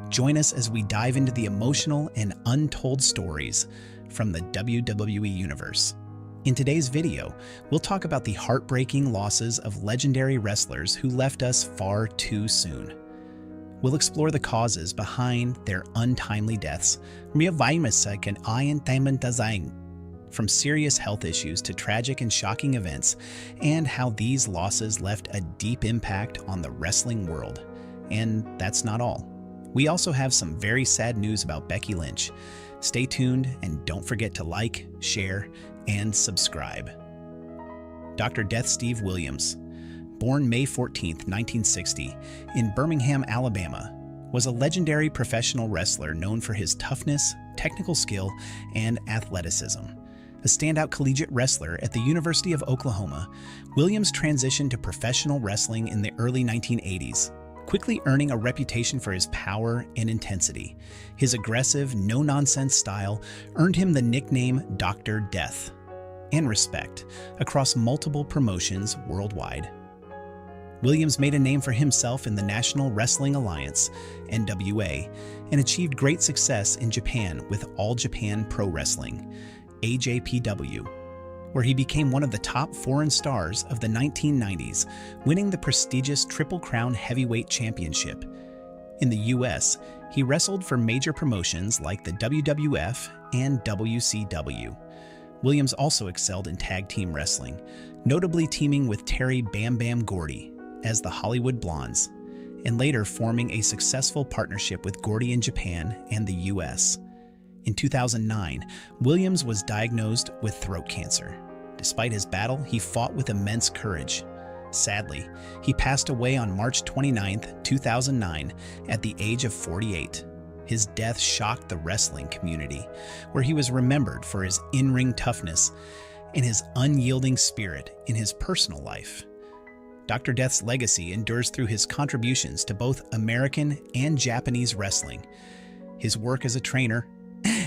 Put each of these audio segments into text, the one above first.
Join us as we dive into the emotional and untold stories from the WWE Universe. In today's video, we'll talk about the heartbreaking losses of legendary wrestlers who left us far too soon. We'll explore the causes behind their untimely deaths, from serious health issues to tragic and shocking events, and how these losses left a deep impact on the wrestling world. And that's not all. We also have some very sad news about Becky Lynch. Stay tuned and don't forget to like, share, and subscribe. Dr. Death Steve Williams, born May 14, 1960, in Birmingham, Alabama, was a legendary professional wrestler known for his toughness, technical skill, and athleticism. A standout collegiate wrestler at the University of Oklahoma, Williams transitioned to professional wrestling in the early 1980s, quickly earning a reputation for his power and intensity. His aggressive, no-nonsense style earned him the nickname Dr. Death and respect across multiple promotions worldwide. Williams made a name for himself in the National Wrestling Alliance, NWA, and achieved great success in Japan with All Japan Pro Wrestling, AJPW, where he became one of the top foreign stars of the 1990s, winning the prestigious Triple Crown Heavyweight Championship. In the US, he wrestled for major promotions like the WWF and WCW. Williams also excelled in tag team wrestling, notably teaming with Terry Bam Bam Gordy as the Hollywood Blondes, and later forming a successful partnership with Gordy in Japan and the US. In 2009, Williams was diagnosed with throat cancer. Despite his battle, he fought with immense courage. Sadly, he passed away on March 29, 2009, at the age of 48. His death shocked the wrestling community, where he was remembered for his in-ring toughness and his unyielding spirit in his personal life. Dr. Death's legacy endures through his contributions to both American and Japanese wrestling, his work as a trainer,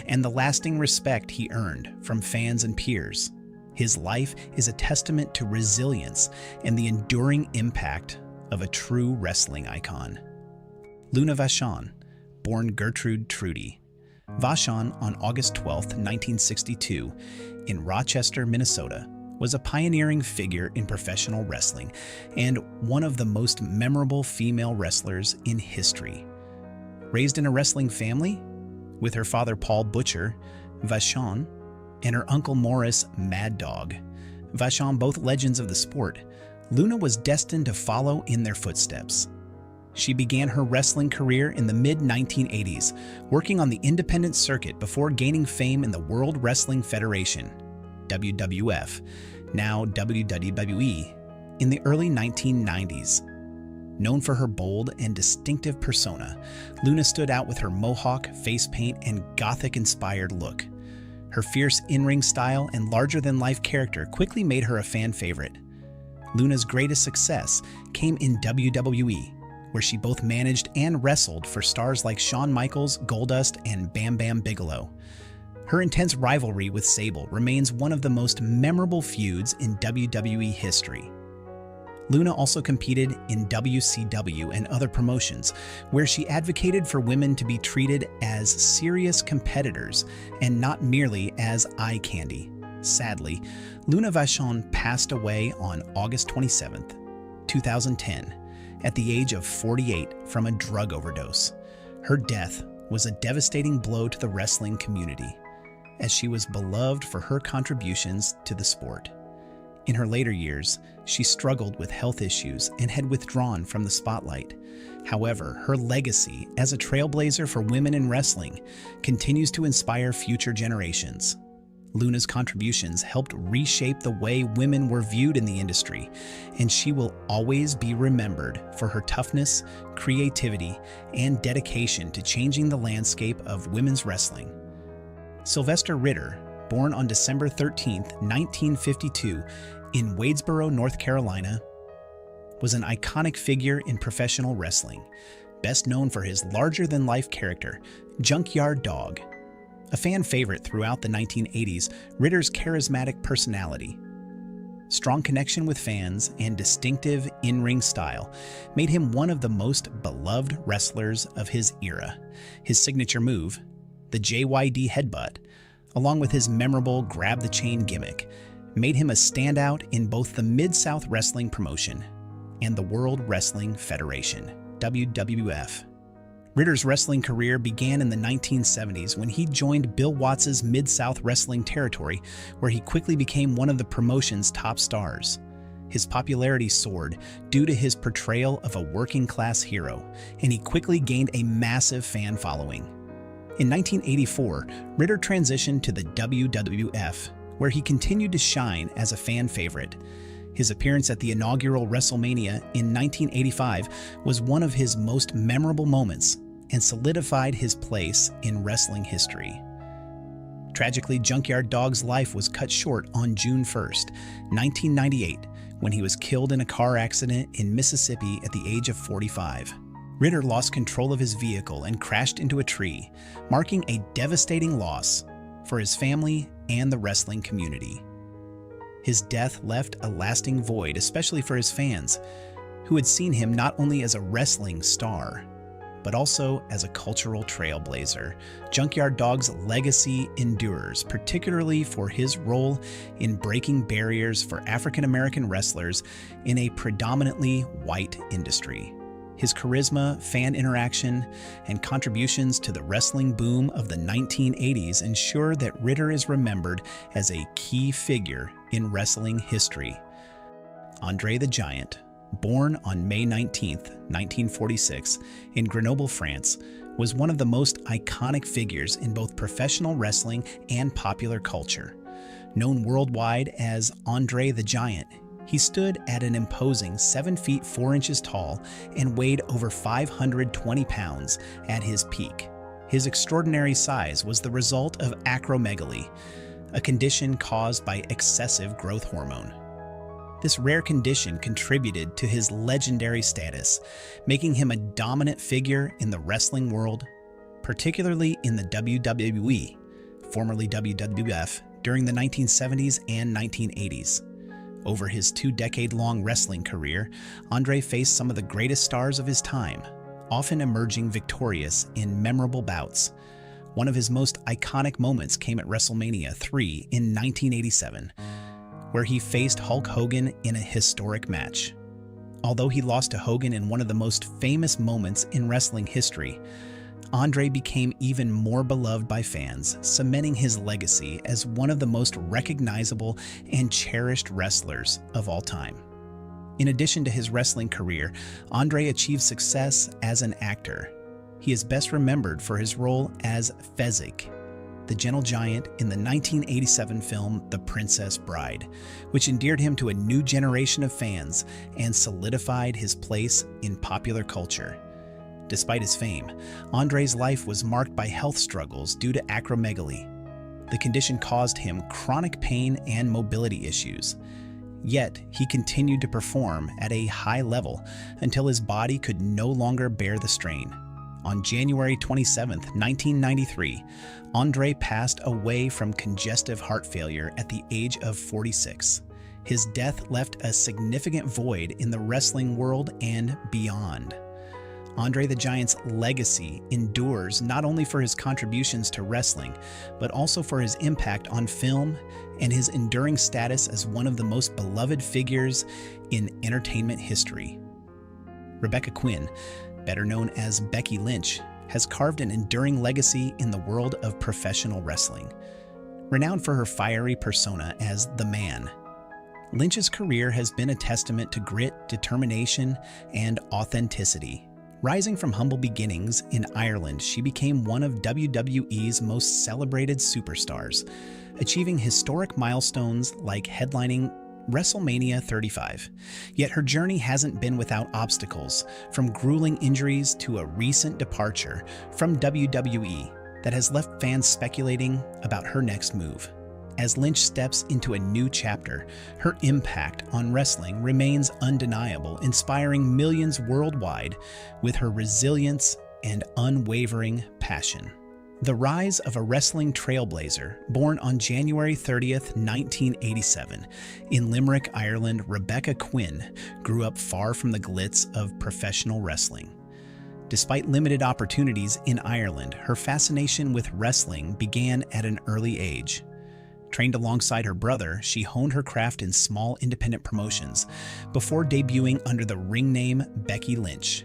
and the lasting respect he earned from fans and peers. His life is a testament to resilience and the enduring impact of a true wrestling icon. Luna Vachon, born Gertrude Trudy Vachon on August 12, 1962, in Rochester, Minnesota, was a pioneering figure in professional wrestling and one of the most memorable female wrestlers in history. Raised in a wrestling family, with her father Paul Butcher Vachon and her uncle Morris Mad Dog Vachon, both legends of the sport, Luna was destined to follow in their footsteps. She began her wrestling career in the mid-1980s, working on the independent circuit before gaining fame in the World Wrestling Federation, WWF, now WWE, in the early 1990s. Known for her bold and distinctive persona, Luna stood out with her mohawk, face paint, and gothic-inspired look. Her fierce in-ring style and larger-than-life character quickly made her a fan favorite. Luna's greatest success came in WWE, where she both managed and wrestled for stars like Shawn Michaels, Goldust, and Bam Bam Bigelow. Her intense rivalry with Sable remains one of the most memorable feuds in WWE history. Luna also competed in WCW and other promotions, where she advocated for women to be treated as serious competitors and not merely as eye candy. Sadly, Luna Vachon passed away on August 27, 2010, at the age of 48 from a drug overdose. Her death was a devastating blow to the wrestling community, as she was beloved for her contributions to the sport. In her later years, she struggled with health issues and had withdrawn from the spotlight. However, her legacy as a trailblazer for women in wrestling continues to inspire future generations. Luna's contributions helped reshape the way women were viewed in the industry, and she will always be remembered for her toughness, creativity, and dedication to changing the landscape of women's wrestling. Sylvester Ritter, born on December 13, 1952, in Wadesboro, North Carolina, was an iconic figure in professional wrestling, best known for his larger-than-life character, Junkyard Dog. A fan favorite throughout the 1980s, Ritter's charismatic personality strong connection with fans, and distinctive in-ring style made him one of the most beloved wrestlers of his era. His signature move, the JYD headbutt, along with his memorable grab the chain gimmick, made him a standout in both the Mid-South Wrestling promotion and the World Wrestling Federation, WWF. Ritter's wrestling career began in the 1970s when he joined Bill Watts's Mid-South Wrestling territory, where he quickly became one of the promotion's top stars. His popularity soared due to his portrayal of a working-class hero, and he quickly gained a massive fan following. In 1984, Ritter transitioned to the WWF, where he continued to shine as a fan favorite. His appearance at the inaugural WrestleMania in 1985 was one of his most memorable moments and solidified his place in wrestling history. Tragically, Junkyard Dog's life was cut short on June 1st, 1998, when he was killed in a car accident in Mississippi at the age of 45. Ritter lost control of his vehicle and crashed into a tree, marking a devastating loss for his family and the wrestling community. His death left a lasting void, especially for his fans, who had seen him not only as a wrestling star, but also as a cultural trailblazer. Junkyard Dog's legacy endures, particularly for his role in breaking barriers for African American wrestlers in a predominantly white industry. His charisma, fan interaction, and contributions to the wrestling boom of the 1980s ensure that Ritter is remembered as a key figure in wrestling history. André the Giant, born on May 19, 1946, in Grenoble, France, was one of the most iconic figures in both professional wrestling and popular culture. Known worldwide as André the Giant, he stood at an imposing 7 feet 4 inches tall and weighed over 520 pounds at his peak. His extraordinary size was the result of acromegaly, a condition caused by excessive growth hormone. This rare condition contributed to his legendary status, making him a dominant figure in the wrestling world, particularly in the WWE, formerly WWF, during the 1970s and 1980s. Over his 2-decade-long wrestling career, André faced some of the greatest stars of his time, often emerging victorious in memorable bouts. One of his most iconic moments came at WrestleMania 3 in 1987, where he faced Hulk Hogan in a historic match. Although he lost to Hogan in one of the most famous moments in wrestling history, André became even more beloved by fans, cementing his legacy as one of the most recognizable and cherished wrestlers of all time. In addition to his wrestling career, André achieved success as an actor. He is best remembered for his role as Fezzik, the gentle giant in the 1987 film The Princess Bride, which endeared him to a new generation of fans and solidified his place in popular culture. Despite his fame, André's life was marked by health struggles due to acromegaly. The condition caused him chronic pain and mobility issues. Yet, he continued to perform at a high level until his body could no longer bear the strain. On January 27, 1993, André passed away from congestive heart failure at the age of 46. His death left a significant void in the wrestling world and beyond. André the Giant's legacy endures not only for his contributions to wrestling, but also for his impact on film and his enduring status as one of the most beloved figures in entertainment history. Rebecca Quinn, better known as Becky Lynch, has carved an enduring legacy in the world of professional wrestling. Renowned for her fiery persona as the Man, Lynch's career has been a testament to grit, determination, and authenticity. Rising from humble beginnings in Ireland, she became one of WWE's most celebrated superstars, achieving historic milestones like headlining WrestleMania 35. Yet her journey hasn't been without obstacles, from grueling injuries to a recent departure from WWE that has left fans speculating about her next move. As Lynch steps into a new chapter, her impact on wrestling remains undeniable, inspiring millions worldwide with her resilience and unwavering passion. The rise of a wrestling trailblazer, born on January 30th, 1987, in Limerick, Ireland, Rebecca Quinn grew up far from the glitz of professional wrestling. Despite limited opportunities in Ireland, her fascination with wrestling began at an early age. Trained alongside her brother, she honed her craft in small independent promotions before debuting under the ring name Becky Lynch.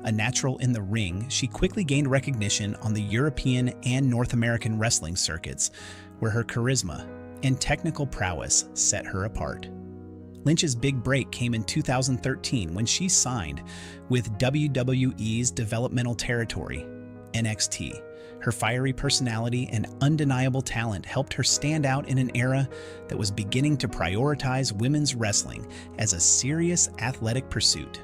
A natural in the ring, she quickly gained recognition on the European and North American wrestling circuits, where her charisma and technical prowess set her apart. Lynch's big break came in 2013 when she signed with WWE's developmental territory, NXT. Her fiery personality and undeniable talent helped her stand out in an era that was beginning to prioritize women's wrestling as a serious athletic pursuit.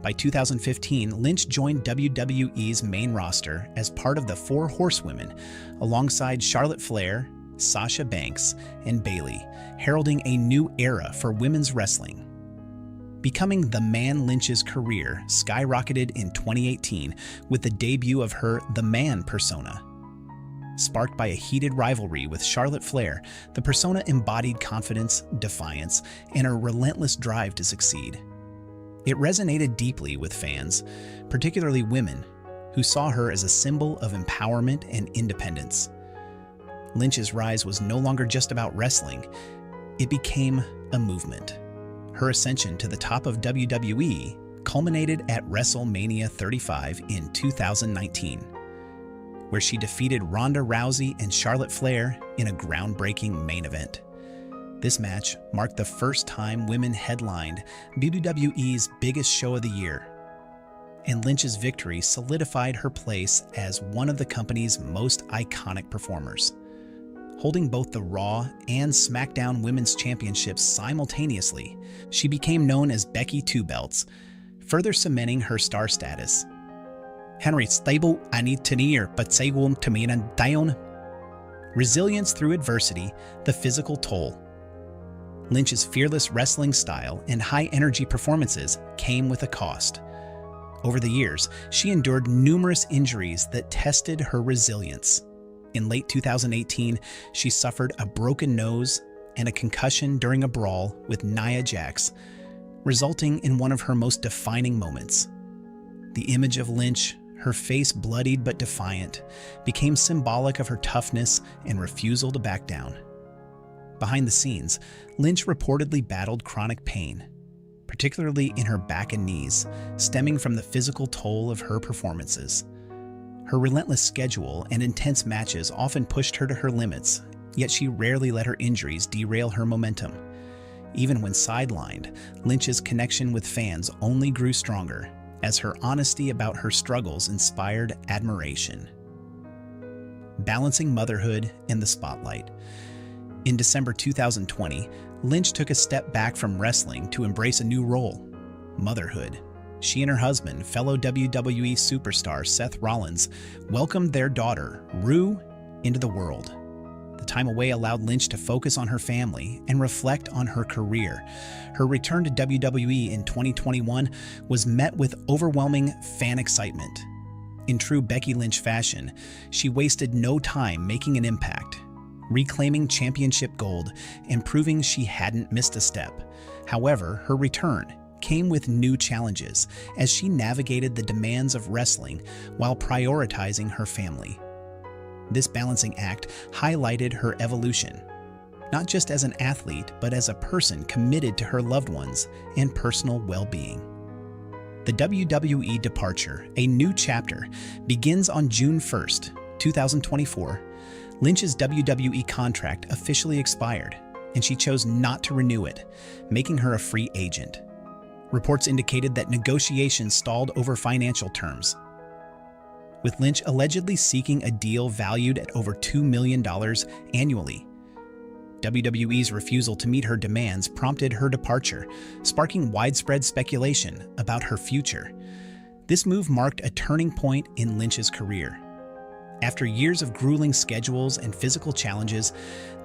By 2015, Lynch joined WWE's main roster as part of the Four Horsewomen, alongside Charlotte Flair, Sasha Banks, and Bayley, heralding a new era for women's wrestling. Becoming the man, Lynch's career skyrocketed in 2018 with the debut of her The Man persona. Sparked by a heated rivalry with Charlotte Flair, the persona embodied confidence, defiance, and a relentless drive to succeed. It resonated deeply with fans, particularly women, who saw her as a symbol of empowerment and independence. Lynch's rise was no longer just about wrestling, it became a movement. Her ascension to the top of WWE culminated at WrestleMania 35 in 2019, where she defeated Ronda Rousey and Charlotte Flair in a groundbreaking main event. This match marked the first time women headlined WWE's biggest show of the year, and Lynch's victory solidified her place as one of the company's most iconic performers. Holding both the Raw and SmackDown Women's Championships simultaneously, she became known as Becky Two Belts, further cementing her star status. Henry stable ani tenir but segum taminan down. Resilience through adversity, the physical toll. Lynch's fearless wrestling style and high-energy performances came with a cost. Over the years, she endured numerous injuries that tested her resilience. In late 2018, she suffered a broken nose and a concussion during a brawl with Nia Jax, resulting in one of her most defining moments. The image of Lynch, her face bloodied but defiant, became symbolic of her toughness and refusal to back down. Behind the scenes, Lynch reportedly battled chronic pain, particularly in her back and knees, stemming from the physical toll of her performances. Her relentless schedule and intense matches often pushed her to her limits, yet she rarely let her injuries derail her momentum. Even when sidelined, Lynch's connection with fans only grew stronger, as her honesty about her struggles inspired admiration. Balancing motherhood and the spotlight. In December 2020, Lynch took a step back from wrestling to embrace a new role: motherhood. She and her husband, fellow WWE superstar Seth Rollins, welcomed their daughter, Rue, into the world. The time away allowed Lynch to focus on her family and reflect on her career. Her return to WWE in 2021 was met with overwhelming fan excitement. In true Becky Lynch fashion, she wasted no time making an impact, reclaiming championship gold and proving she hadn't missed a step. However, her return came with new challenges as she navigated the demands of wrestling while prioritizing her family. This balancing act highlighted her evolution, not just as an athlete, but as a person committed to her loved ones and personal well-being. The WWE departure, a new chapter, begins on June 1st, 2024. Lynch's WWE contract officially expired, and she chose not to renew it, making her a free agent. Reports indicated that negotiations stalled over financial terms, with Lynch allegedly seeking a deal valued at over $2 million annually. WWE's refusal to meet her demands prompted her departure, sparking widespread speculation about her future. This move marked a turning point in Lynch's career. After years of grueling schedules and physical challenges,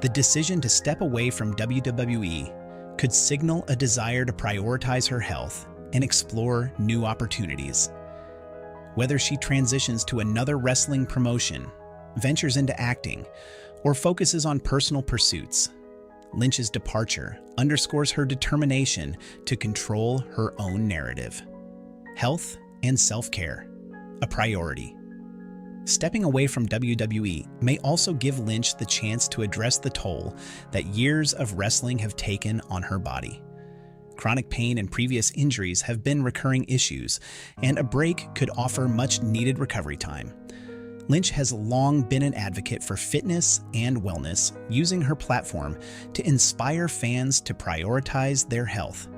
the decision to step away from WWE could signal a desire to prioritize her health and explore new opportunities. Whether she transitions to another wrestling promotion ventures into acting, or focuses on personal pursuits. Lynch's departure underscores her determination to control her own narrative. Health and self-care, a priority. Stepping away from WWE may also give Lynch the chance to address the toll that years of wrestling have taken on her body. Chronic pain and previous injuries have been recurring issues, and a break could offer much-needed recovery time. Lynch has long been an advocate for fitness and wellness, using her platform to inspire fans to prioritize their health.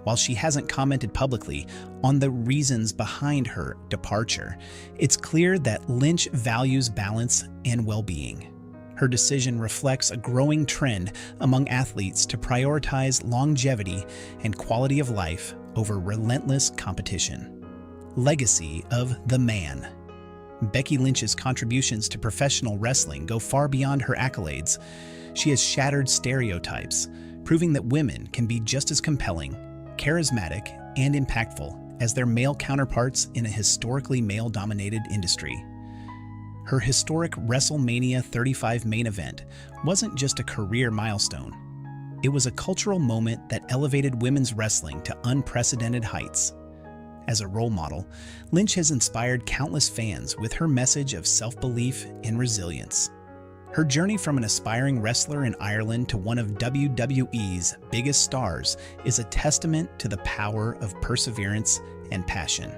While she hasn't commented publicly on the reasons behind her departure, it's clear that Lynch values balance and well-being. Her decision reflects a growing trend among athletes to prioritize longevity and quality of life over relentless competition. Legacy of the Man. Becky Lynch's contributions to professional wrestling go far beyond her accolades. She has shattered stereotypes, proving that women can be just as compelling, charismatic, and impactful as their male counterparts in a historically male-dominated industry. Her historic WrestleMania 35 main event wasn't just a career milestone. It was a cultural moment that elevated women's wrestling to unprecedented heights. As a role model, Lynch has inspired countless fans with her message of self-belief and resilience. Her journey from an aspiring wrestler in Ireland to one of WWE's biggest stars is a testament to the power of perseverance and passion.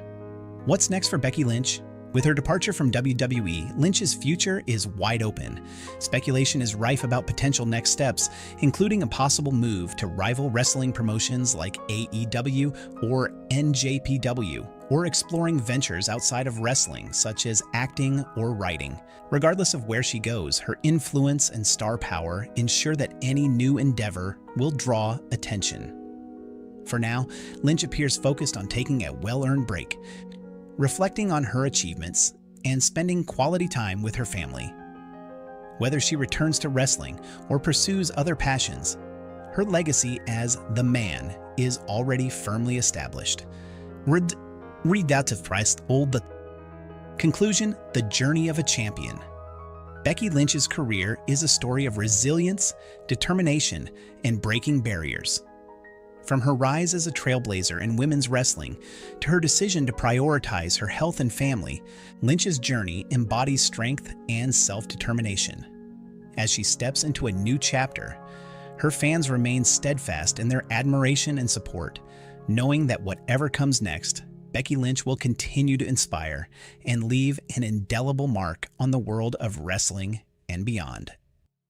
What's next for Becky Lynch? With her departure from WWE, Lynch's future is wide open. Speculation is rife about potential next steps, including a possible move to rival wrestling promotions like AEW or NJPW, or exploring ventures outside of wrestling, such as acting or writing. Regardless of where she goes, her influence and star power ensure that any new endeavor will draw attention. For now, Lynch appears focused on taking a well-earned break, reflecting on her achievements, and spending quality time with her family. Whether she returns to wrestling or pursues other passions, her legacy as the Man is already firmly established. Conclusion: the journey of a champion. Becky Lynch's career is a story of resilience, determination, and breaking barriers. From her rise as a trailblazer in women's wrestling to her decision to prioritize her health and family, Lynch's journey embodies strength and self-determination. As she steps into a new chapter, her fans remain steadfast in their admiration and support, knowing that whatever comes next, Becky Lynch will continue to inspire and leave an indelible mark on the world of wrestling and beyond.